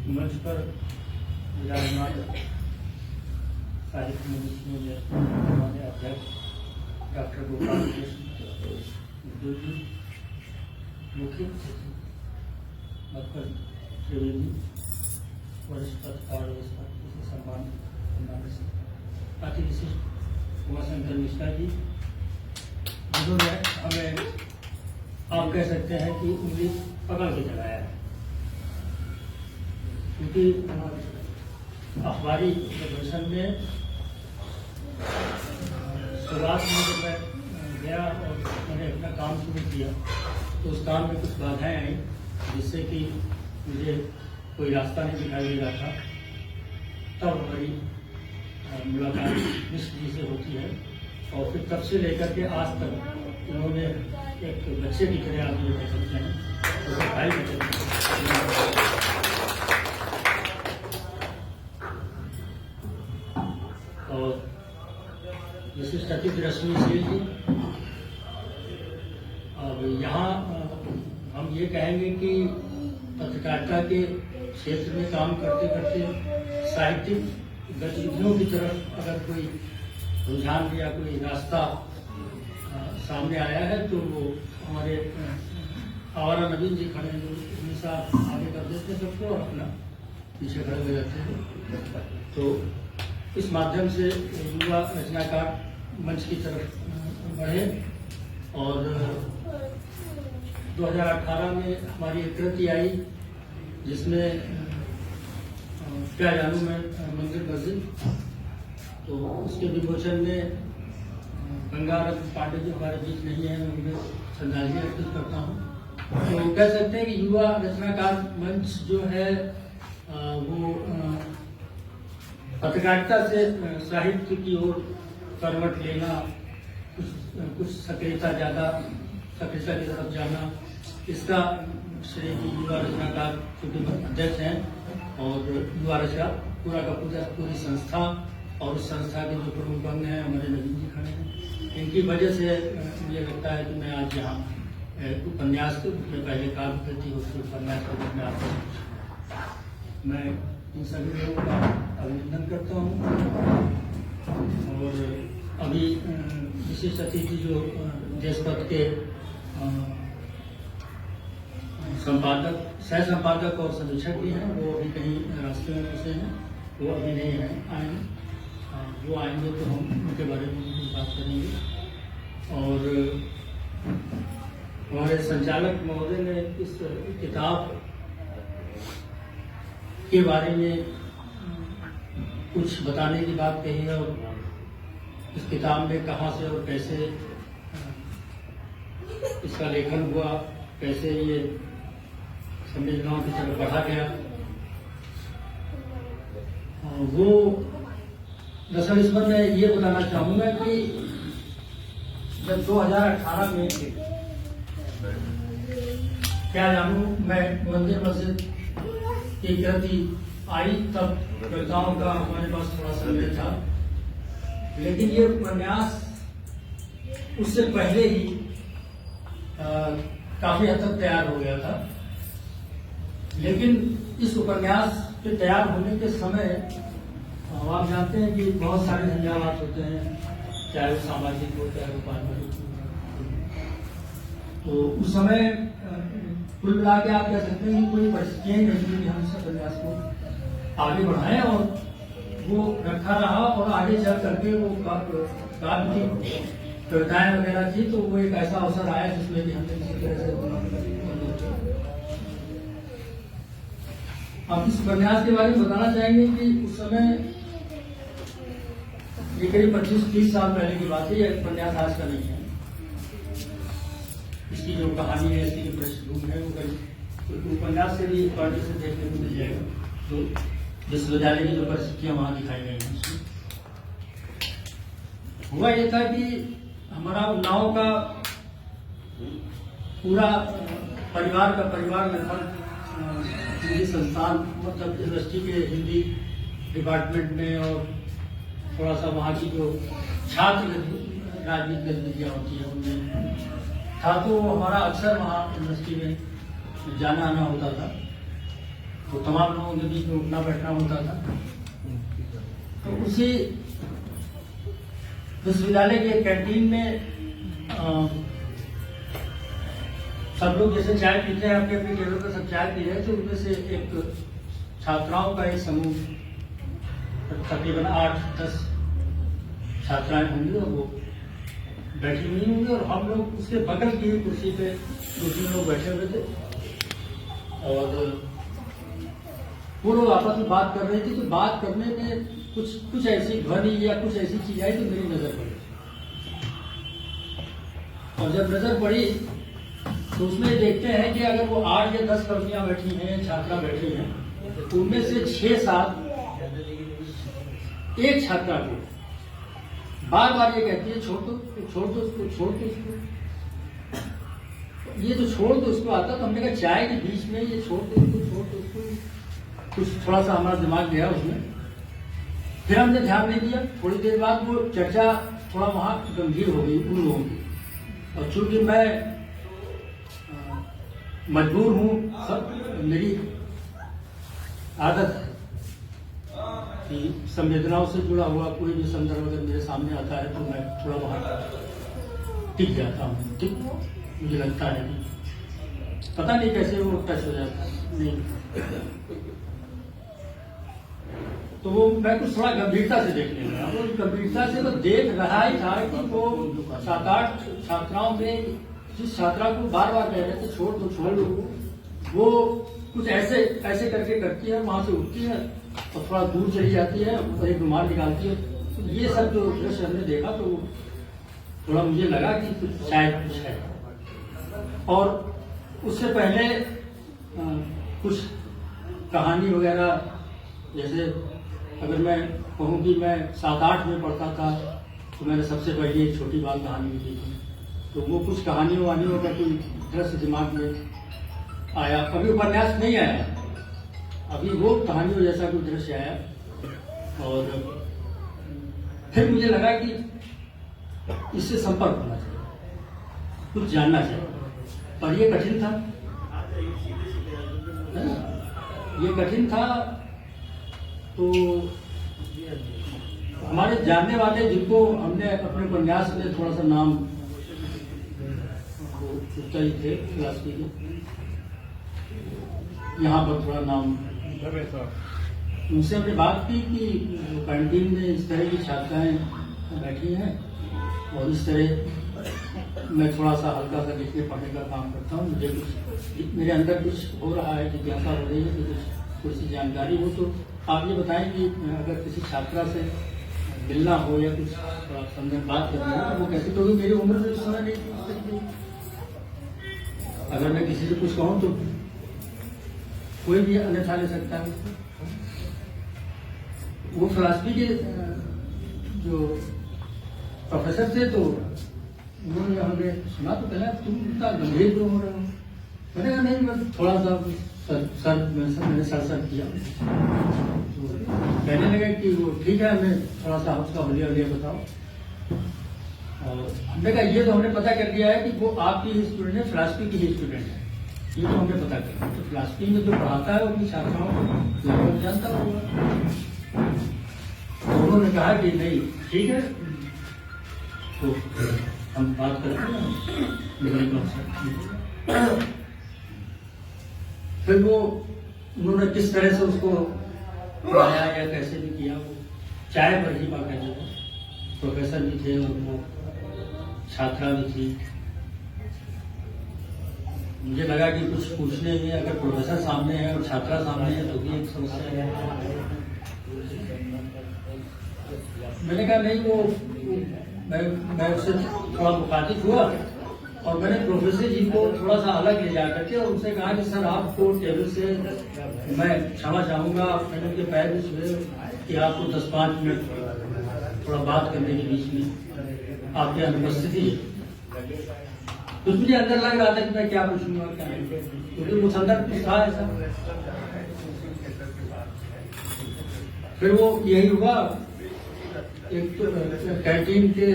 मंच पर विराजमान साहित्य मनुष्यों में हमारे अध्यक्ष डॉक्टर गोपाल कृष्ण जी, मुख्य सचिव मक्खन त्रिवेदी, वरिष्ठ पत्रकार व्यवस्था इसे सम्मान अति विशिष्ट उमाशंकर मिश्रा जी, जिन्होंने हमें आप कह सकते हैं कि उंगली पकड़ के चलाया है, क्योंकि अखबारी प्रदर्शन में शुरुआत में जब मैं गया और मैंने अपना काम शुरू किया तो उस काम में कुछ बाधाएं आई, जिससे कि मुझे कोई रास्ता नहीं दिखाई दे रहा था। तब हमारी मुलाकात मिश्र जी से होती है और फिर तब से लेकर के आज तक उन्होंने एक बच्चे की तरह आप ये कह सकते हैं तो भाई बच्चे और विशिष्ट अतिथि रश्मिशील जी। अब यहाँ हम ये कहेंगे कि पत्रकारिता के क्षेत्र में काम करते करते साहित्यिक गतिविधियों की तरफ अगर कोई रुझान या कोई रास्ता सामने आया है तो वो हमारे आवारा नवीन जी खड़े हैं, जो हमेशा आगे कर देते हैं सबको और अपना पीछे खड़े हो जाते हैं। तो इस माध्यम से युवा रचनाकार मंच की तरफ बढ़े और 2018 में हमारी एक कृति आई जिसमें क्या जानू मैं मंदिर मस्जिद, तो उसके विमोचन में गंगारत्न पांडे जी हमारे बीच नहीं है, मैं उन्हें श्रद्धांजलि अर्पित करता हूँ। तो कह सकते हैं कि युवा रचनाकार मंच जो है वो पत्रकारिता से साहित्य की ओर करवट लेना, कुछ सक्रियता की तरफ जाना, इसका श्रेय युवा रचनाकार चूंकि अध्यक्ष हैं और युवा रचना पूरा का पूरी संस्था और उस संस्था के जो प्रमुख अंग हैं हमारे नवीन जी खड़े हैं, इनकी वजह से मुझे लगता है कि मैं आज यहाँ उपन्यास के पहले काव्य कृति होती उपन्यास के रूप में आता हूँ। मैं इन सभी लोगों का अभिनंदन करता हूँ और अभी विशिष्ट अतिथि जो देशपथ के संपादक, सह संपादक और समीक्षक भी हैं, वो अभी कहीं रास्ते में फंसे हैं, वो अभी नहीं है आएंगे, वो आएंगे तो हम उनके बारे में भी बात करेंगे। और हमारे संचालक महोदय ने इस किताब के बारे में कुछ बताने की बात कही है और इस किताब में कहाँ से और कैसे इसका लेखन हुआ, कैसे ये संवेदनाओं की तरफ बढ़ा गया, वो दरअसल इसमें मैं ये बताना चाहूँगा कि जब 2018 में क्या जानू मैं मंदिर मस्जिद की कृति आई, तब कविताओं का हमारे पास थोड़ा संग्रह था, लेकिन ये उपन्यास उससे पहले ही काफी हद तक तैयार हो गया था। लेकिन इस उपन्यास के तैयार होने के समय आप जानते हैं कि बहुत सारे झंझावात होते हैं, चाहे वो सामाजिक हो चाहे वो पारिवारिक हो। तो उस समय कुल मिला के आप कह सकते हैं कि कोई परिस्थितियां नहीं थी कि हम इस उपन्यास को आगे बढ़ाएं और वो रखा रहा और आगे चल करके वो काव्य की कविताएं वगैरह थी, तो वो एक ऐसा अवसर आया जिसमें भी हमने किसी तरह से आप इस उपन्यास के बारे में बताना चाहेंगे कि उस समय ये करीब 25-30 साल पहले की बात है, यह उपन्यास आज का नहीं है। इसकी जो कहानी है, इसकी जो पृष्ठभूमि है, वो करीब उपन्यास से भी पार्टी से देखने को मिल जाएगा, तो विश्वविद्यालय की जो परिस्थितियां वहां दिखाई गई हैं। हुआ ये था कि हमारा उन्नाव का पूरा परिवार लगभग हिंदी संस्थान मतलब यूनिवर्सिटी के हिंदी डिपार्टमेंट में और थोड़ा सा वहाँ की जो छात्र राजनीतिक गतिविधियाँ होती है उनमें था, तो हमारा अक्सर वहाँ यूनिवर्सिटी में जाना आना होता था। तो तमाम लोगों के बीच में उठना बैठना होता था। तो उसी विश्वविद्यालय के कैंटीन में सब लोग जैसे चाय पीते हैं अपने अपने टेबल पर सब चाय पी रहे थे, उनमें से एक छात्राओं का एक समूह तकरीबन 8-10 छात्राएं होंगी और वो बैठी हुई होंगी और हम लोग उसके बगल की कुर्सी पे 2-3 लोग बैठे हुए थे और वो लोग आपस में बात कर रहे थे। तो बात करने में कुछ ऐसी ध्वनि या कुछ ऐसी चीज आई तो मेरी नजर पड़ी और जब नजर पड़ी तो उसमें देखते हैं कि अगर वो 8 या 10 लड़कियां बैठी हैं, छात्रा बैठी हैं, उनमें से 6-7 एक छात्रा को बार बार ये कहती है छोड़ दो उसको। ये जो छोड़ दो उसको आता, तो हमने कहा चाय के बीच में ये छोड़ दो उसको। कुछ थोड़ा सा हमारा दिमाग गया उसमें, फिर हमने ध्यान नहीं दिया। थोड़ी देर बाद वो चर्चा थोड़ा वहां गंभीर हो गई उन लोगों की, और चूंकि मैं मजबूर हूं, सब मेरी आदत है कि संवेदनाओं से जुड़ा हुआ कोई भी संदर्भ अगर मेरे सामने आता है तो मैं थोड़ा वहां टिक जाता हूँ। ठीक मुझे लगता है, पता नहीं कैसे वो टच हो जाता है नहीं। तो वो मैं कुछ थोड़ा गंभीरता से देखने लगा। वो गंभीरता से तो देख रहा ही था कि वो 7-8 छात्राओं में जिस छात्रा को बार बार कह रहे थे छोड़ दो, वो कुछ ऐसे करके करती है, वहां से उठती है और थोड़ा दूर चली जाती है और एक रुमाल निकालती है। तो ये सब जो दृश्य हमने देखा तो थोड़ा मुझे लगा कि कुछ शायद कुछ है। और उससे पहले कुछ कहानी वगैरह, जैसे अगर मैं कहूँ कि मैं 7-8 में पढ़ता था तो मैंने सबसे पहले एक छोटी बाल कहानी लिखी थी। तो वो कुछ कहानियों का कोई दृश्य दिमाग में आया। अभी उपन्यास नहीं आया, अभी वो कहानियों जैसा कोई दृश्य आया और फिर मुझे लगा कि इससे संपर्क होना चाहिए, कुछ जानना चाहिए। और ये कठिन था, तो हमारे जानने वाले जिनको हमने अपने उपन्यास में थोड़ा सा नाम उत्तर थे फिलॉसफी के, यहाँ पर थोड़ा नाम, उनसे हमने बात की कि कैंटीन में इस तरह की छात्राएं बैठी हैं और इस तरह मैं थोड़ा सा हल्का सा लिखने पढ़ने का काम करता हूँ। मुझे कुछ मेरे अंदर कुछ हो रहा है, जिज्ञासा हो रही है कि कुछ सी जानकारी हो, तो आप ये बताएं कि अगर किसी छात्रा से मिलना हो या कुछ संदर्भ बात करनी हो तो वो कैसे, क्योंकि मेरी उम्र में समय नहीं थी। अगर मैं किसी से कुछ कहूँ तो कोई भी अन्यथा ले सकता है। वो फिलॉसफी के जो प्रोफेसर थे तो उन्होंने हमें सुना तो कहना तुम इतना गंभीर क्यों हो रहे हो। मैंने कहा नहीं, मैं थोड़ा सा मैंने सर किया। तो कहने लगे कि वो ठीक है, हमें थोड़ा सा उसका हलिया बताओ। और हमने कहा ये तो हमने पता कर लिया है कि वो आपकी ही स्टूडेंट है, फिलॉसफी की ही स्टूडेंट है, ये तो हमने पता कर लिया। तो फिलॉसफी में जो पढ़ाता है वो अपनी छात्राओं को लगभग जानता होगा। तो उन्होंने कहा कि नहीं ठीक है, तो हम बात करते हैं। फिर वो उन्होंने किस तरह से उसको पढ़ाया या कैसे भी किया, वो चाय पर ही बाकायदा प्रोफेसर भी थे और वो छात्रा भी थी। मुझे लगा कि कुछ पूछने में अगर प्रोफेसर सामने है और छात्रा सामने है तो भी एक समस्या है। मैंने कहा नहीं, वो मैं उससे थोड़ा मुखातिब हुआ और मैंने प्रोफेसर जी को थोड़ा सा अलग ले जा करके और उनसे कहा कि सर आपको टेबल से मैं क्षमा चाहूंगा, मैंने उनके पैर भी छुए कि आपको 10-5 मिनट थोड़ा बात करने के बीच में आपकी अनुपस्थिति है। तो मुझे अंदर लग रहा था कि मैं क्या पूछूंगा क्या नहीं, क्योंकि कुछ अंदर कुछ था ऐसा। फिर वो यही हुआ, एक कैंटीन के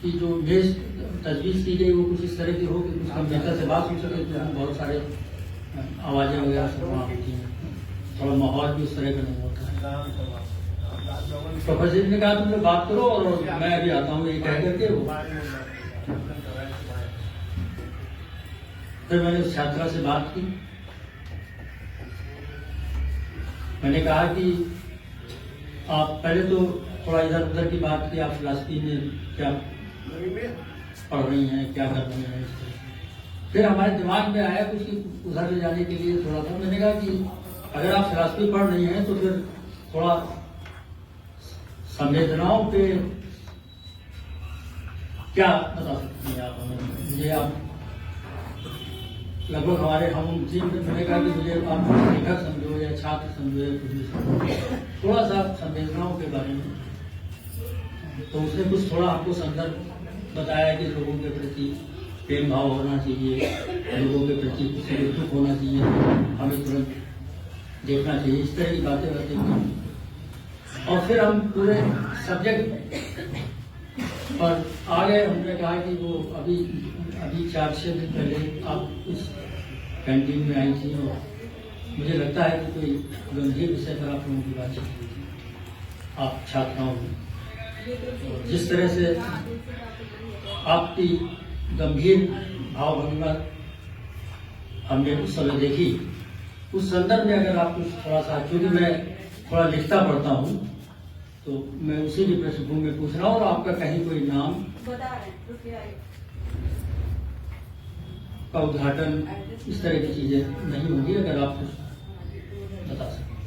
की जो मेज तजवीज़ की गई वो कुछ इस तरह की हो कि कुछ गंभीरता से बात हो सके, तो बहुत सारे आवाज़ें वगैरह सब वहाँ होती हैं। थोड़ा माहौल भी उस तरह का नहीं होता है। प्रोफेसर जी ने कहा तुम लोग बात करो और मैं अभी आता हूँ, ये कह करके वो फिर मैंने उस छात्रा से बात की। मैंने कहा कि आप पहले तो थोड़ा इधर उधर की बात की, आप फिलॉसफी में क्या पढ़ रही हैं, क्या कर रही हैं। फिर हमारे दिमाग में आया कुछ उधर ले जाने के लिए थोड़ा सा। मैंने कहा कि अगर आप फिलॉसफी पढ़ रही हैं तो फिर थोड़ा संवेदनाओं पे क्या बता सकती हैं आप हमें। मुझे आप लगभग हमारे हम जी मैंने कहा कि मुझे आप लेखक समझो या छात्र समझो या कुछ भी समझो, थोड़ा सा संवेदनाओं के बारे में। तो उसने कुछ थोड़ा हमको संदर्भ बताया कि लोगों के प्रति प्रेम भाव होना चाहिए, लोगों के प्रति किसी को दुख होना चाहिए, हमें तुरंत देखना चाहिए, इस तरह की बातें की। और फिर हम पूरे सब्जेक्ट पर आ गए। हमने कहा कि वो अभी 4-6 दिन पहले आप उस कैंटीन में आई थी और मुझे लगता है कि कोई गंभीर विषय पर आप लोगों की बातचीत हुई थी, आप छात्राओं में। जिस तरह से आपकी गंभीर भावभंगिमा हमने उस समय देखी, उस संदर्भ में अगर आप कुछ थोड़ा सा, क्योंकि मैं थोड़ा लिखता पढ़ता हूँ तो मैं उसी की पृष्ठभूमि में पूछ रहा हूँ। और आपका कहीं कोई नाम का उद्घाटन इस तरह की चीजें नहीं होंगी, अगर आप कुछ बता सकें।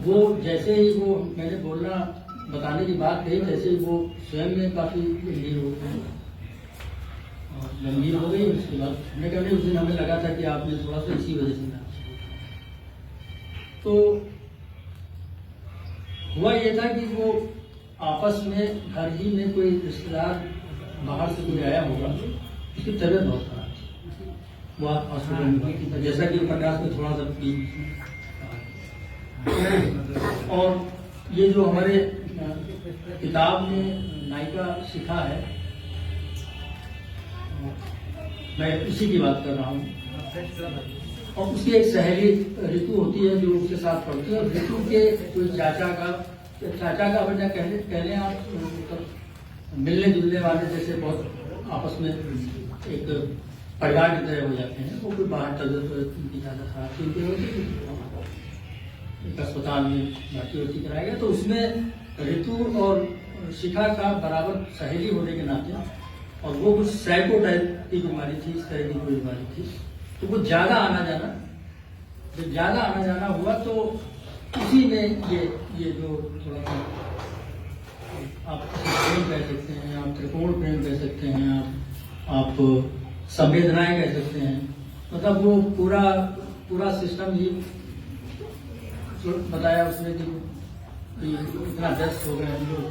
वो जैसे ही वो मैंने बोलना बताने की बात कही, जैसे ही वो स्वयं में काफी गंभीर हो गई और गंभीर हो गई। उसके बाद हमने कहा उस दिन हमें लगा था कि आपने थोड़ा सा इसी वजह से। तो हुआ ये था कि वो आपस में घर ही में कोई रिश्तेदार बाहर से कोई आया होगा, उसकी तबीयत बहुत खराब थी, वो हॉस्पिटल में भर्ती था, जैसा कि उपन्यास में थोड़ा सा भी। और ये जो हमारे किताब में नायिका शिखा है, मैं इसी की बात कर रहा हूँ। और उसकी एक सहेली ऋतु होती है जो उसके साथ पढ़ती है। और ऋतु के कोई चाचा का अपने कहने आप मिलने जुलने वाले जैसे बहुत आपस में एक परिवार की तरह हो जाते हैं। वो कोई बाहर तबियत उनकी ज़्यादा खराब चलती होती, एक अस्पताल में भर्ती होती कराया गया। तो उसमें ऋतु और शिखा का बराबर सहेली होने के नाते, और वो कुछ साइको टाइप की बीमारी थी, इस तरह की कोई बीमारी थी। तो वो ज्यादा आना जाना, जब ज्यादा आना जाना हुआ तो उसी में ये जो थोड़ा सा आप प्रेम कह सकते हैं, आप त्रिकोण प्रेम कह सकते हैं, आप संवेदनाएं कह सकते हैं, मतलब वो पूरा सिस्टम ही बताया उसने कि इतना व्यस्त हो गए हम लोग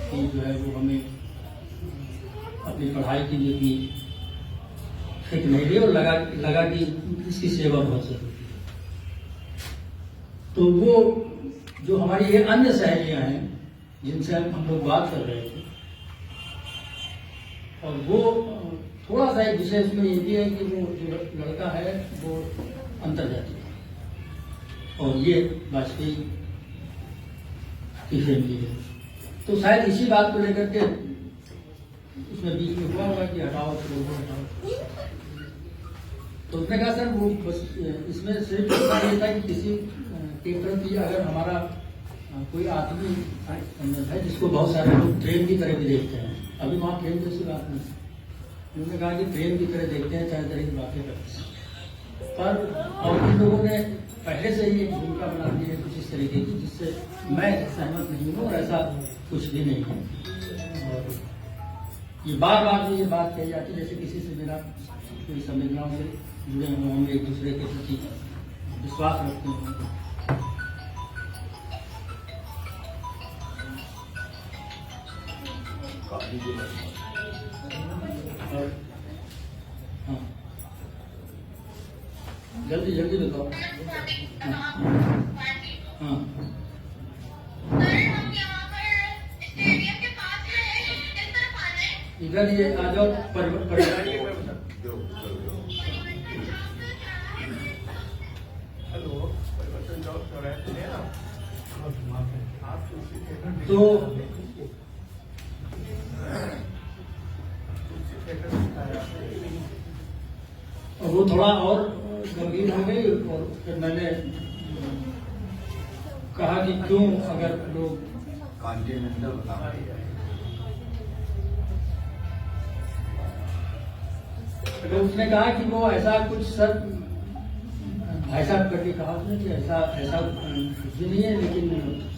कि जो है वो हमें अपनी पढ़ाई की भी इतनी फिक्र नहीं रही, और लगा कि इसकी सेवा बहुत जरूरी है। तो वो जो हमारी ये अन्य सहेलियां हैं जिनसे हम लोग बात कर रहे थे, और वो थोड़ा सा एक विषय इसमें ये भी है कि वो जो लड़का है वो अंतर्जातीय है और ये वाजपेयी की फैमिली है। तो शायद इसी बात को लेकर के उसमें बीच में हुआ होगा कि हटाओ हटाओ। तो उसने कहा सर वो बस इसमें सिर्फ ये था कि किसी के प्रति अगर हमारा कोई आदमी है जिसको बहुत सारे लोग प्रेम की तरह भी देखते हैं, अभी वहाँ प्रेम जैसी बात नहीं, उन्होंने कहा कि प्रेम की तरह देखते हैं, तरह तरह की बातें करते हैं, पर और उन लोगों ने पहले से ही एक भूमिका बना दी है कुछ इस तरीके की जिससे मैं सहमत नहीं हूँ, और ऐसा कुछ भी नहीं है। और ये बार बार ये बात कही जाती है जैसे किसी से मेरा कोई संवेदनाओं से जुड़े हुए हम एक दूसरे के प्रति विश्वास रखते हैं। हाँ जल्दी जल्दी बताओ। हाँ इधर ये आ जाओ परिवार तो वो थोड़ा और गंभीर हो गई और फिर मैंने कहा कि क्यों अगर लोग तो उसने कहा कि वो ऐसा कुछ सर भाई साहब करके कहा उसने कि ऐसा ऐसा कुछ भी नहीं है, लेकिन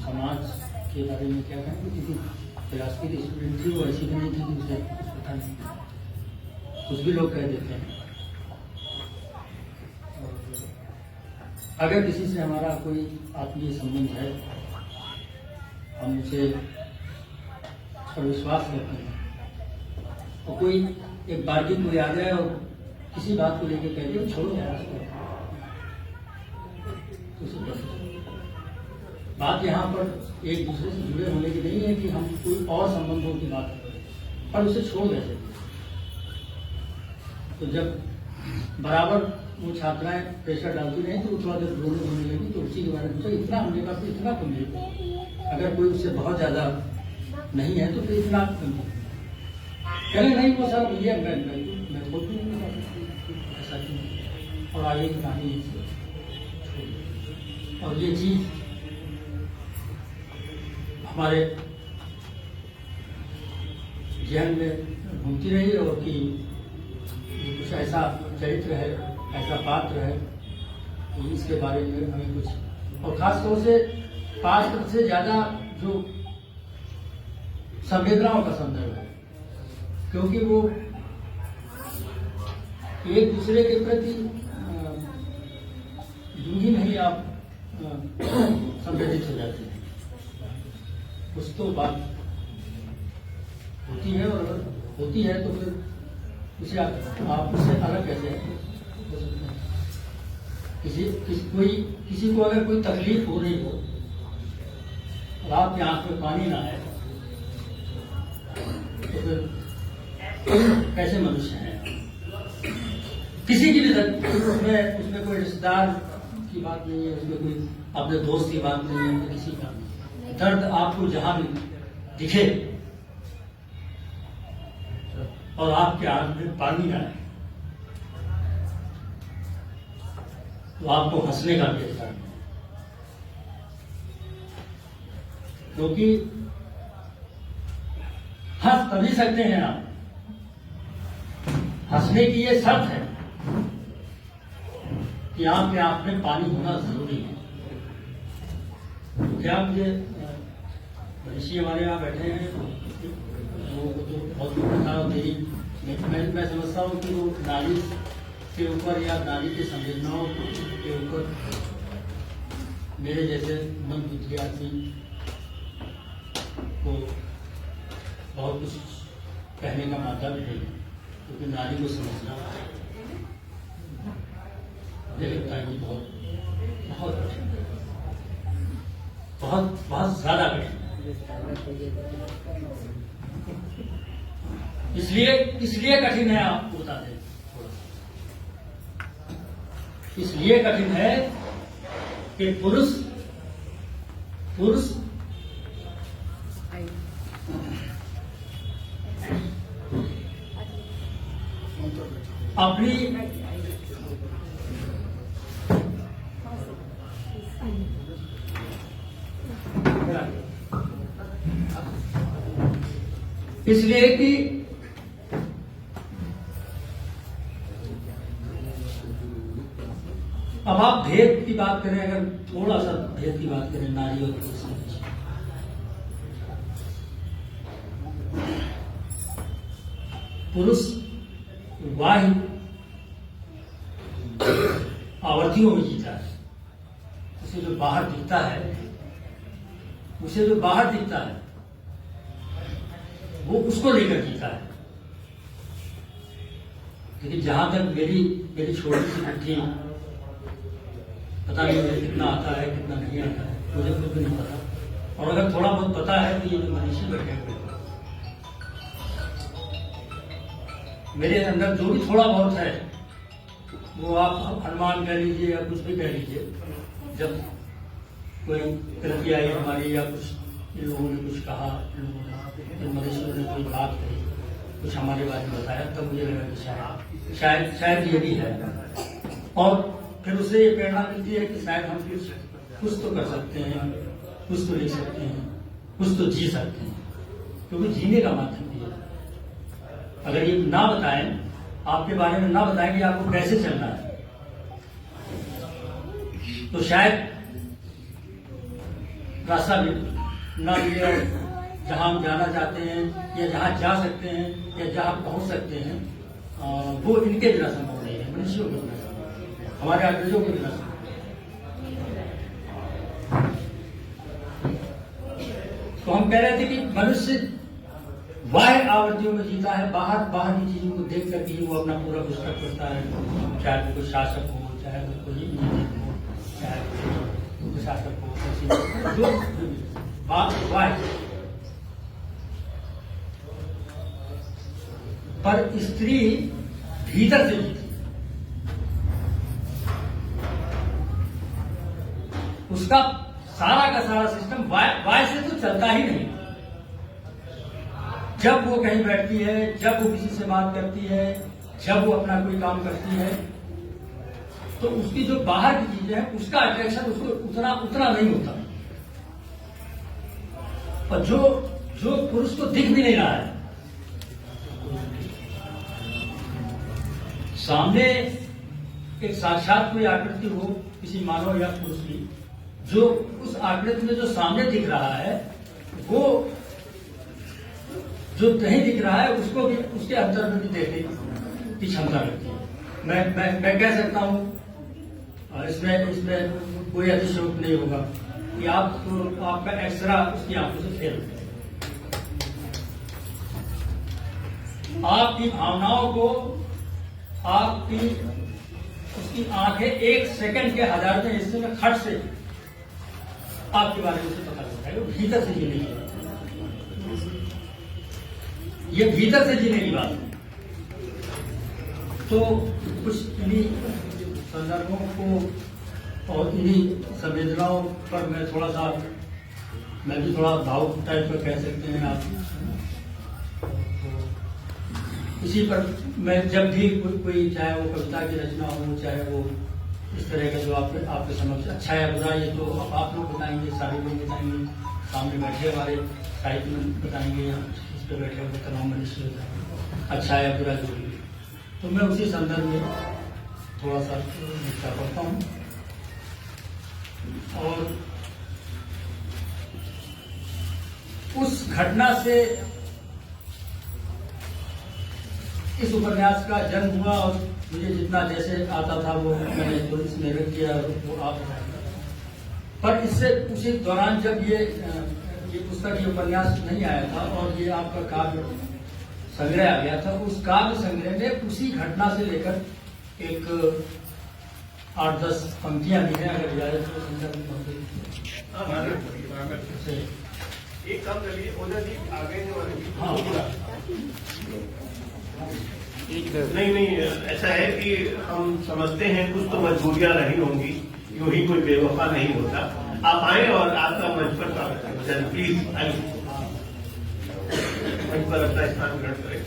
समाज के बारे में क्या कहें कि किसी फिलासफी की स्टूडेंट थी, वो ऐसी भी नहीं थी कि उसे कुछ पता नहीं, कुछ भी लोग कह देते हैं। अगर किसी से हमारा कोई आत्मीय संबंध है, हम उसे पर विश्वास करते हैं, तो कोई एक बार की कोई आ जाए और किसी बात को लेकर कह दे छोड़ो यार उसको, तो उसे कैसे? बात यहाँ पर एक दूसरे से जुड़े होने की नहीं है कि हम कोई और संबंधों की बात करें, पर उसे छोड़ कैसे? तो जब बराबर वो छात्राएं प्रेशर डालती रही तो थोड़ा देर रोने लगी, तो उसी के बारे में इतना हमने कहा तो इतना कम नहीं, अगर कोई उससे बहुत ज्यादा नहीं है तो फिर इतना कम कहने नहीं, वो सर भैया मैं खुद नहीं ऐसा क्यों, और आगे की कहानी और ये चीज हमारे जहन में घूमती रही और कि कुछ ऐसा चरित्र है, ऐसा पात्र है, तो इसके बारे में हमें कुछ, और खासतौर से पात्र से ज्यादा जो संवेदनाओं का संदर्भ है, क्योंकि वो एक दूसरे के प्रति यूं ही नहीं आप संवेदित हो जाते हैं, कुछ तो बात होती है, और होती है तो फिर उसे आप उससे अलग कैसे हो सकते हैं? किसी को अगर कोई तकलीफ हो रही हो और आपकी आंख में पानी ना आए तो फिर कैसे मनुष्य हैं? किसी की भी उसमें कोई रिश्तेदार की बात नहीं है, उसमें कोई अपने दोस्त की बात नहीं है, किसी का दर्द आपको जहां भी दिखे और आपके आंख में पानी आए तो आपको हंसने का भी अधिकार नहीं, क्योंकि हंस तभी सकते हैं आप, हंसने की ये शर्त है कि आपके आंख में पानी होना जरूरी है। तो क्या मुझे ऋषि हमारे यहाँ बैठे हैं, वो तो बहुत था मेरी, मैं समझता हूँ कि वो नारी के ऊपर या नारी की संवेदनाओं के ऊपर मेरे जैसे मन बुद्धि आदमी को बहुत कुछ कहने का माता भी नहीं है, क्योंकि नारी को समझना मुझे लगता है कि बहुत बहुत कठिन है, बहुत बहुत ज्यादा कठिन है। इसलिए कठिन है, आपको बता दें, इसलिए कठिन है कि पुरुष अपनी इसलिए कि अब आप भेद की बात करें, अगर थोड़ा सा भेद की बात करें नारी और पुरुष के बीच, पुरुष वायु आवर्तियों में जीता है, उसे जो बाहर दिखता है वो उसको लेकर जीता है। लेकिन जहां तक मेरी छोटी सी बुद्धि, पता नहीं मुझे कितना आता है कितना नहीं आता है, मुझे खुद भी नहीं पता, और अगर थोड़ा बहुत पता है तो ये जो मनीषी बैठे हुए मेरे अंदर जो भी थोड़ा बहुत है, वो आप अनुमान कह लीजिए या कुछ भी कह लीजिए, जब कोई गलती आई हमारी या कुछ इन लोगों ने कुछ कहा, इन लोगों ने मरीजों ने कोई बात कही, कुछ हमारे बारे में बताया, तब मुझे लगा कि शायद ये भी है। और फिर उससे ये प्रेरणा मिलती है कि शायद हम कुछ तो कर सकते हैं, कुछ तो लिख सकते हैं, कुछ तो जी सकते हैं, क्योंकि जीने का माध्यम भी है। अगर ये ना बताएं, आपके बारे में ना बताएं कि आपको कैसे चलना है, तो शायद रास्ता भी ना मिले जहां हम जाना चाहते हैं, या जहां जा सकते हैं, या जहां पहुंच सकते हैं, वो इनके बिना संभव नहीं है, मनुष्यों के बिना संभव, हमारे आदर्शों के बिना संभव। तो हम कह रहे थे कि मनुष्य बाह्य आवृत्तियों में जीता है, बाहर की चीजों को देख करके ही वो अपना पूरा पुस्तक करता है, चाहे वो कोई शासक हो, चाहे वो कोई इंजीनियर हो, चाहे कोई शासक हो, जो बाह्य। पर स्त्री भीतर से जीती, उसका सारा का सारा सिस्टम बाह्य से तो चलता ही नहीं। जब वो कहीं बैठती है, जब वो किसी से बात करती है, जब वो अपना कोई काम करती है, तो उसकी जो बाहर की चीजें हैं उसका अट्रैक्शन उसको उतना नहीं होता। और जो पुरुष को दिख भी नहीं रहा है, सामने एक साक्षात कोई आकृति हो किसी मानव या पुरुष की, जो उस आकृति में जो सामने दिख रहा है, वो जो नहीं दिख रहा है उसको भी, उसके अंतर में भी देखने की क्षमता रखती है। मैं कह सकता हूं, इसमें कोई अतिशयोक्ति नहीं होगा कि आपका एक्सरा उसकी आंखों से फेल हो, आपकी भावनाओं को, आपकी उसकी आंखें 1 सेकंड के 1000वें हिस्से में खट से आपके बारे में उसे पता लगता है। वो भीतर से जीने की बात, ये भीतर से जीने की बात है। तो कुछ इन्हीं संदर्भों को और इन्हीं संवेदनाओं पर मैं भी थोड़ा भावुक टाइप का कह सकते हैं आप। इसी पर मैं जब भी कोई चाहे वो कविता की रचना हो, चाहे वो इस तरह का जो आपके समक्ष अच्छा है बुरा, ये तो आप लोग बताएंगे, सारे लोग बताएंगे, सामने बैठे हमारे साहित्य में बताएंगे, इस पे बैठे हुए तमाम मनुष्य बताएंगे, अच्छा है बुरा जो भी। तो मैं उसी संदर्भ में थोड़ा सा निष्ठा करता हूँ। और उस घटना से इस उपन्यास का जन्म हुआ, और मुझे जितना जैसे आता था वो मैंने तो इसमें व्यक्त किया, वो आप पर इससे उसी दौरान जब ये पुस्तक, ये उपन्यास नहीं आया था और ये आपका काव्य संग्रह आ गया था, उस काव्य संग्रह में उसी घटना से लेकर एक 8-10 पंक्तियां भी हैं, अगर इजाजत हो संदर्भ एक काम करिए, ओझा जी आगे जो नहीं ऐसा है कि हम समझते हैं कुछ तो मजबूरियां रही होंगी, यूं ही कोई बेवफा नहीं होता। आप आए और आपका मंच पर स्वागत है, प्लीज मंच पर अपना स्थान ग्रहण करें।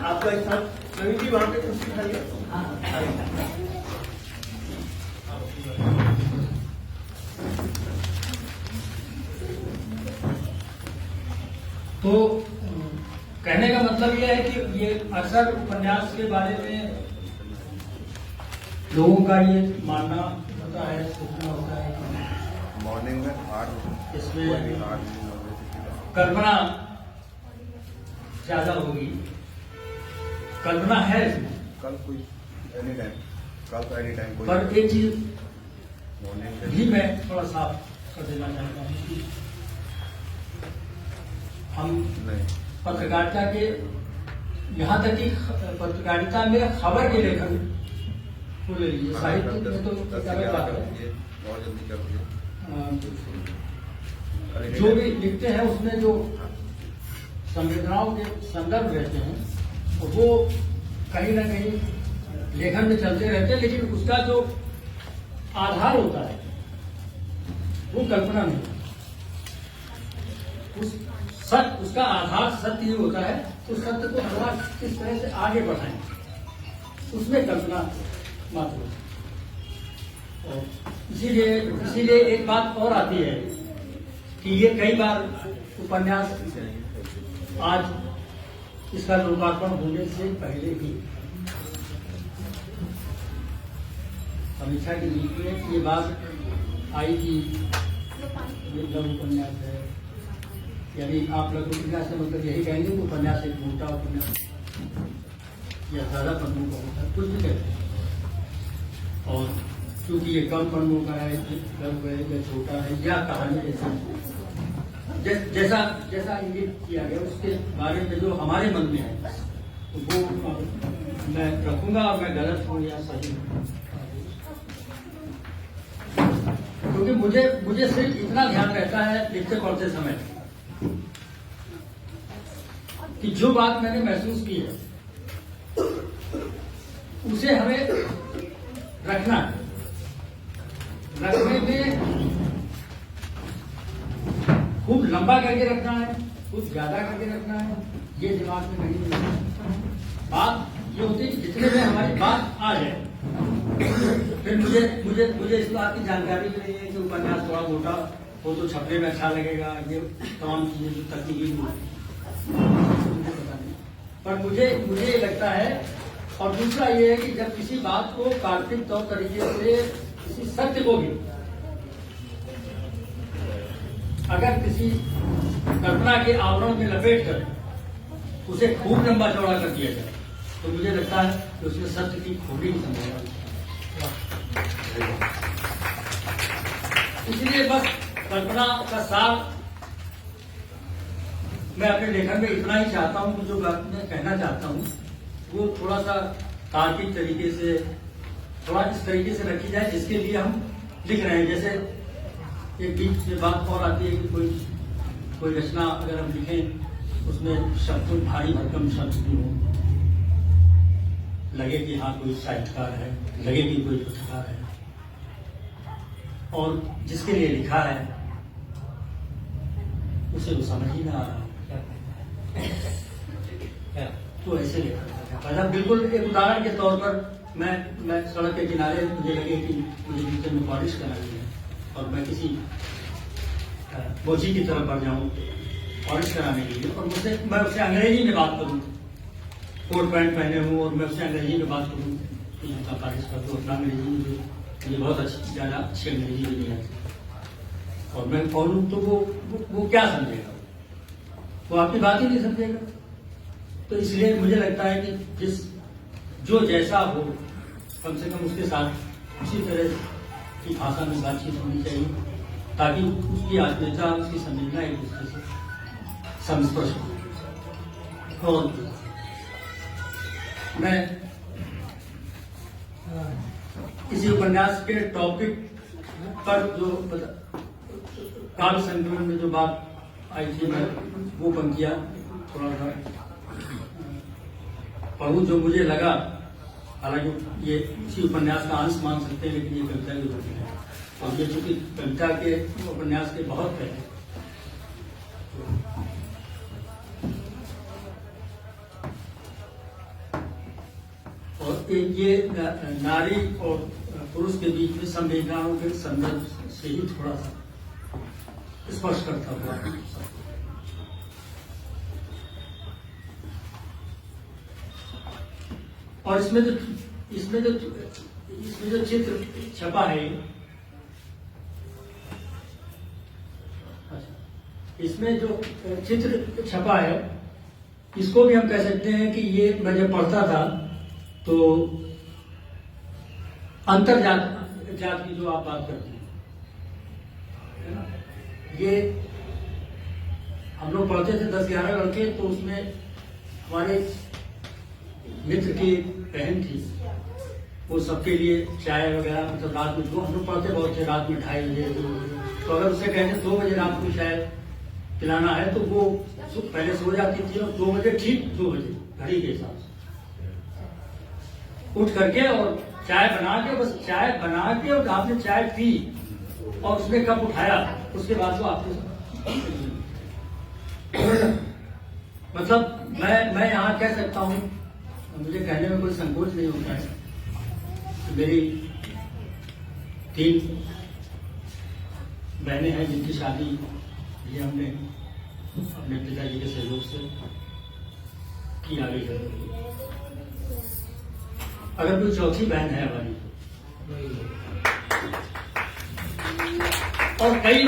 आपका स्थान नवीन जी वहां पे कुर्सी खाइए। तो कहने का मतलब यह है कि ये अक्सर उपन्यास के बारे में लोगों का ये मानना होता है, सोचना होता है मॉर्निंग में 8 इसमें कल्पना ज्यादा होगी, कल्पना है इसमें। कल कोई एनी टाइम, कल तो एनी टाइम कोई, पर एक चीज मॉर्निंग भी मैं थोड़ा साफ कर देना चाहता हूँ कि हम नहीं, पत्रकारिता के, यहाँ तक कि पत्रकारिता में खबर के लेखन को ले लीजिए, साहित्य में तो अलग बात है, बहुत जल्दी कर दिए। जो भी लिखते हैं उसमें जो संवेदनाओं के संदर्भ रहते हैं, तो वो कहीं ना कहीं लेखन में चलते रहते हैं, लेकिन उसका जो आधार होता है वो कल्पना नहीं। उस सत्य, उसका आधार सत्य ही होता है, तो सत्य को भगवान किस तरह से आगे बढ़ाएं, उसमें कल्पना मात्र होती है। और इसीलिए एक बात और आती है कि ये कई बार उपन्यास आज इसका लोकार्पण होने से पहले ही समीक्षा की नीति में ये बात आई कि ये लघु उपन्यास है, यानी आप लघु उपन्यास से मतलब यही कहेंगे कि उपन्यास एक मोटा उपन्यास या ज्यादा पन्नों का होता है, कुछ भी कहते हैं। और क्योंकि ये कम पन्नों का है, लघु है या छोटा है या कहानी जैसा जैसा इंगित किया गया उसके बारे में जो हमारे मन में है वो मैं रखूंगा, और मैं गलत हूँ या सही हूँ, क्योंकि मुझे सिर्फ इतना ध्यान रहता है लिखते पढ़ते समय कि जो बात मैंने महसूस की है उसे हमें रखना है। रखने में खूब लंबा करके रखना है, कुछ ज्यादा करके रखना है, ये दिमाग में नहीं रखना। बात ये होती है कि जितने में हमारी बात आ जाए। फिर मुझे इस बात की जानकारी भी नहीं है कि उपन्यास थोड़ा मोटा हो तो छपने में अच्छा लगेगा, ये तमाम चीजें जो तकनीकी पर मुझे ये लगता है। और दूसरा ये है कि जब किसी बात को काल्पनिक तौर तरीके से किसी सत्य को भी अगर किसी कल्पना के आवरण में लपेट कर उसे खूब लंबा चौड़ा कर दिया जाए तो मुझे लगता है कि उसमें सत्य की खूबी की संभावना। इसलिए बस कल्पना का सार मैं अपने लेखन में इतना ही चाहता हूं कि जो बात मैं कहना चाहता हूं वो थोड़ा सा तार्किक तरीके से, थोड़ा इस तरीके से रखी जाए जिसके लिए हम लिख रहे हैं। जैसे एक बीच में बात और आती है कि कोई रचना अगर हम लिखें उसमें शब्द भारी भरकम शब्द भी हो, लगे कि हाँ कोई साहित्यकार है, लगे कि कोई पत्रकार है, और जिसके लिए लिखा है उसे वो समझ ही ना आ रहा तो ऐसे लिखा। बिल्कुल एक उदाहरण के तौर पर मैं सड़क के किनारे मुझे लगे कि मुझे नीचे में पॉलिश करानी है और मैं किसी बोझी की तरफ बढ़ जाऊं पॉलिश कराने के लिए, और मैं उससे अंग्रेजी में बात करूं, कोट पैंट पहने हूं और मैं उससे अंग्रेजी में बात करूं कि उनका पॉलिश कर दो। अपना अंग्रेजी मुझे बहुत ज्यादा अच्छी अंग्रेजी भी नहीं आती और मैं बोलूं तो वो क्या समझेगा, वो आपकी बात ही नहीं समझेगा। तो इसलिए मुझे लगता है कि जो जैसा हो कम से कम उसके साथ उसी तरह की भाषा में बातचीत होनी चाहिए ताकि उसकी आत्मीयता, उसकी संवेदना एक दूसरे से संस्पर्श हो। और मैं किसी उपन्यास के टॉपिक पर जो काव्य संकलन में जो बात आई थी मैं वो पंक्तियां थोड़ा सा पढ़ूं जो मुझे लगा, हालांकि ये इसी उपन्यास का अंश मान सकते हैं लेकिन ये कविता की होती है और ये चूंकि कविता के उपन्यास के बहुत है। और ये नारी और पुरुष के बीच में संवेदनाओं के संदर्भ से ही थोड़ा सा स्पर्श करता हुआ। और इसमें जो चित्र छपा है, इसमें जो चित्र छपा है इसको भी हम कह सकते हैं कि ये मैं जब पढ़ता था तो अंतरजात की जो आप बात करते हैं, ये हम लोग पढ़ते थे 10-11 लड़के, तो उसमें हमारे मित्र की बहन थी, वो सबके लिए चाय वगैरह मतलब रात में, जो हम लोग पढ़ते बहुत थे, रात में 2:30 बजे, तो अगर उसे कहते 2 बजे रात को चाय पिलाना है तो वो पहले सो जाती थी और 2 बजे, ठीक 2 बजे घड़ी के हिसाब से उठ करके और चाय बना के, बस चाय बना के और आपने चाय पी और उसने कप उठाया, उसके बाद वो आपको मतलब मैं यहाँ कह सकता हूँ, मुझे कहने में कोई संकोच नहीं होता है। मेरी 3 बहनें हैं जिनकी शादी ये हमने अपने पिताजी के सहयोग से की आगे चल रही है। अगर कोई चौथी बहन है हमारी, और कई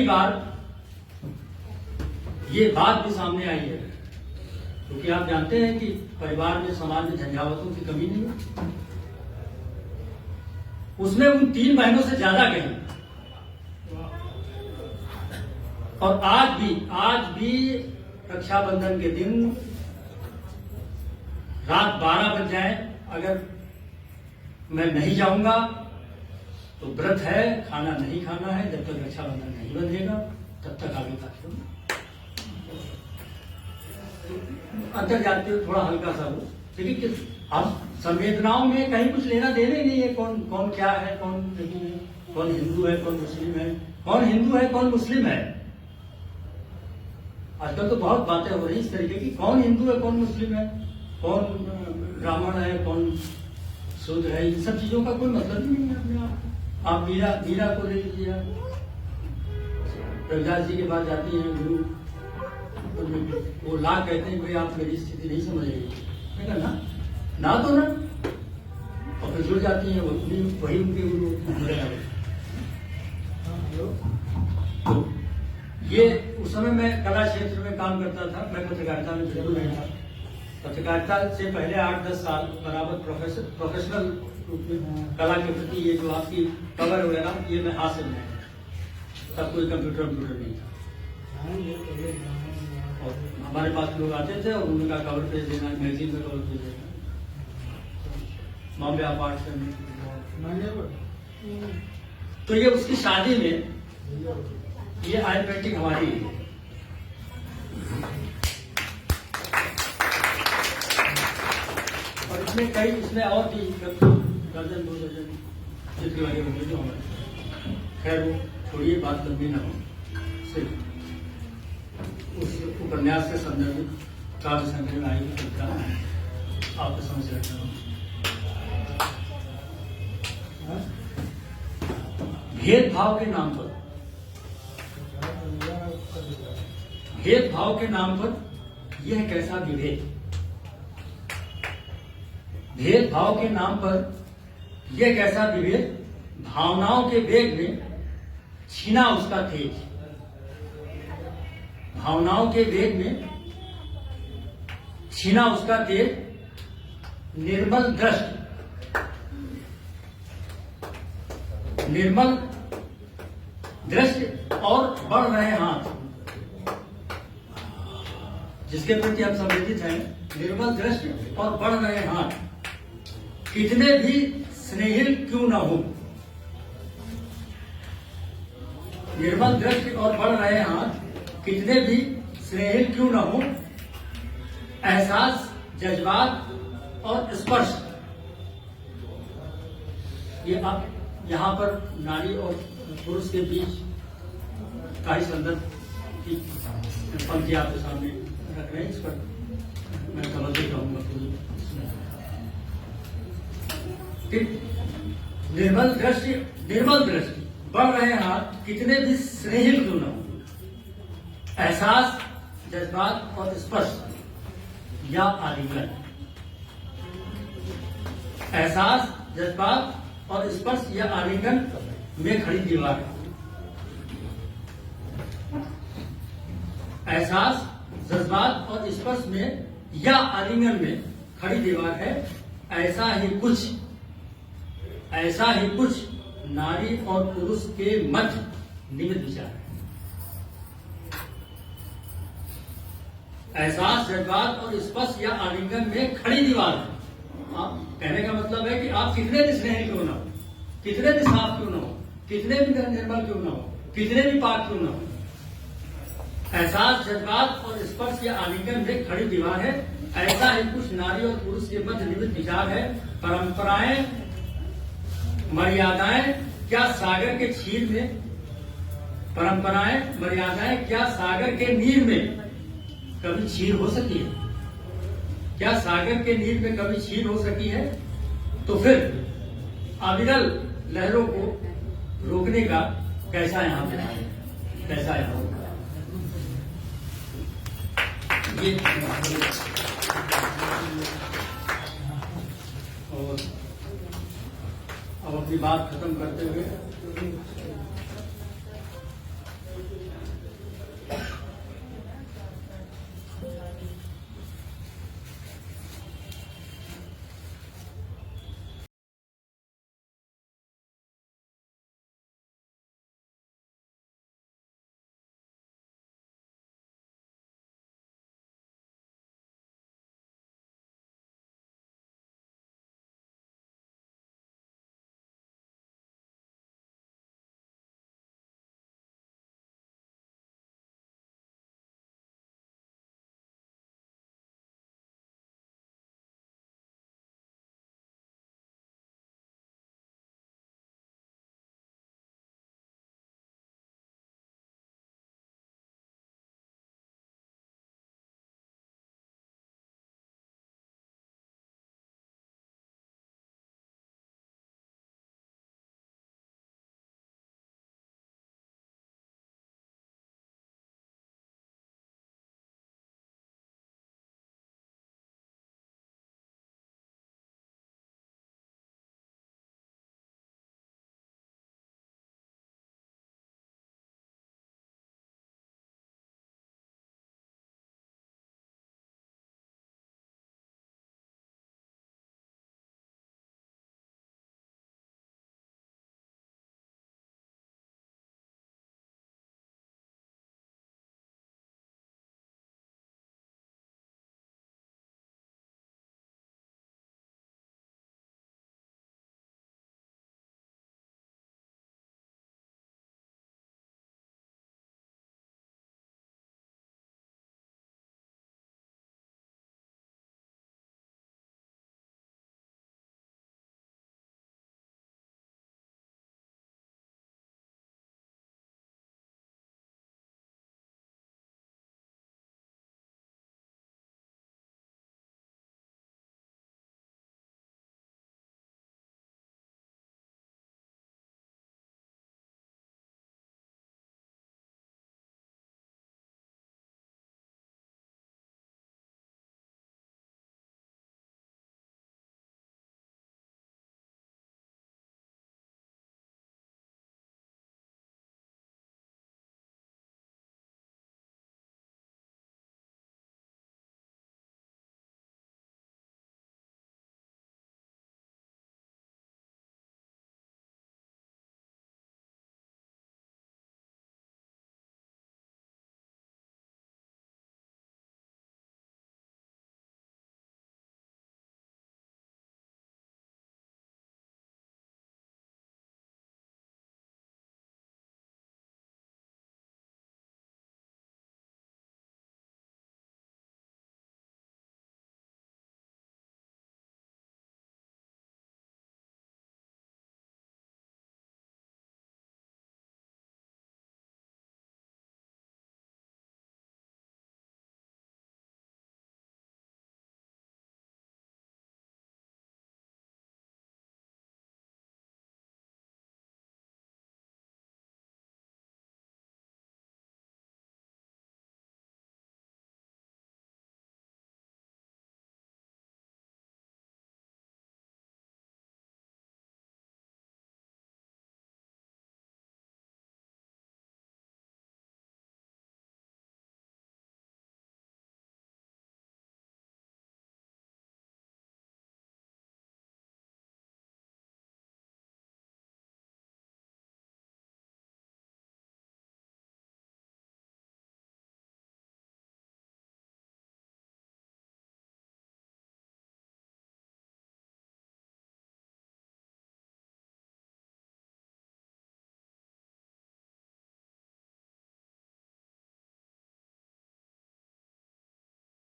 बार ये बात भी सामने आई है, क्योंकि आप जानते हैं कि परिवार में, समाज में झंझावातों की कमी नहीं है। उसमें उन 3 बहनों से ज्यादा कहीं। और आज भी रक्षाबंधन के दिन रात 12 बज जाए, अगर मैं नहीं जाऊंगा तो व्रत है, खाना नहीं खाना है, जब तक रक्षाबंधन नहीं बंधेगा तब तक आगे का क्यों। अंतर जातीय थोड़ा हल्का सा हो, लेकिन अब संवेदनाओं में कहीं कुछ लेना देना ही नहीं है। कौन क्या है, कौन नहीं है, कौन हिंदू है, कौन मुस्लिम है, कौन हिंदू है, कौन मुस्लिम है। आजकल तो बहुत बातें हो रही इस तरीके की, कौन हिंदू है, कौन मुस्लिम है, कौन ब्राह्मण है, कौन शूद्र है। इन सब चीजों का कोई मतलब ही नहीं है अपने आप मीरा को ले लीजिए, रविदास जी के पास जाती हैं गुरु, वो ला कहते हैं भाई आप मेरी स्थिति नहीं समझ रही। मैं कहा ना तो ना, और फिर जुड़ जाती हैं वही उनके गुरु। तो ये उस समय मैं कला क्षेत्र में काम करता था, मैं पत्रकारिता में जरूर नहीं था। पत्रकारिता से पहले 8-10 साल बराबर प्रोफेशनल रूप में कला के प्रति ये जो आपकी कवर वगैरह ये मैं हासिल में, तब कोई कंप्यूटर नहीं था। और हमारे पास लोग आते थे और उनका कवर पेज देना, मैगजीन में कवर पेज देना, बॉम्बे अपार्ट करने। तो ये उसकी शादी में ये ऑयल पेंटिंग हमारी है। और इसमें और भी दर्जन 2 दर्जन चित्र लगे होंगे जो हमारे। खैर वो छोड़िए, बात लंबी ना हो, सिर्फ उस उपन्यास के संदर्भित काव्य संग्रह में आई कविता आपको समझ रखना हो। भेदभाव के नाम पर, भेदभाव के नाम पर यह कैसा विभेद, भेदभाव के नाम पर यह कैसा विभेद, भावनाओं के वेग में छीना उसका तेज, भावनाओं के वेग में छीना उसका तेज, निर्मल दृष्टि और बढ़ रहे हाथ, जिसके प्रति हम संवेदित हैं, निर्मल दृष्टि और बढ़ रहे हाथ, कितने भी स्नेहिल क्यों न हो, निर्मल दृष्टि और बढ़ रहे हाथ, कितने भी स्नेहिल क्यों न हो, एहसास, जज्बात और स्पर्श। ये आप यहाँ पर नारी और पुरुष के बीच का ही संदर्भ की पंक्ति आपके सामने रख रहे हैं। इस पर मैं तवज्जो कहूंगा पूरी। निर्मल दृष्टि बढ़ रहे हाथ, कितने भी स्नेहिल क्यों न हो, एहसास, जज्बात और स्पर्श या आलिंगन, एहसास, जज्बात और स्पर्श या आलिंगन में खड़ी दीवार है। एहसास, जज्बात और स्पर्श में या आलिंगन में खड़ी दीवार है। ऐसा ही कुछ नारी और पुरुष के मध्य निमित विचार है। एहसास, जज्बात और स्पर्श या आलिंगन में खड़ी दीवार है। आप कहने का मतलब है कि आप कितने भी स्नेही क्यों ना हो, कितने भी साफ क्यों ना हो, कितने भी निर्मल क्यों ना हो, कितने भी पाक क्यों ना हो, एहसास, जज्बात और स्पर्श या आलिंगन में खड़ी दीवार है। ऐसा ही कुछ नारी और पुरुष के मध्य निमित्त विचार है। परंपराएं, मर्यादाएं क्या सागर के छीर में परंपराएं, मर्यादाएं क्या सागर के नीर में कभी छीन हो सकी है? क्या सागर के नीर में कभी छीन हो सकी है? तो फिर अविरल लहरों को रोकने का कैसा यहाँ पे है? कैसा यहाँ होगा? ये और अब अपनी बात खत्म करते हुए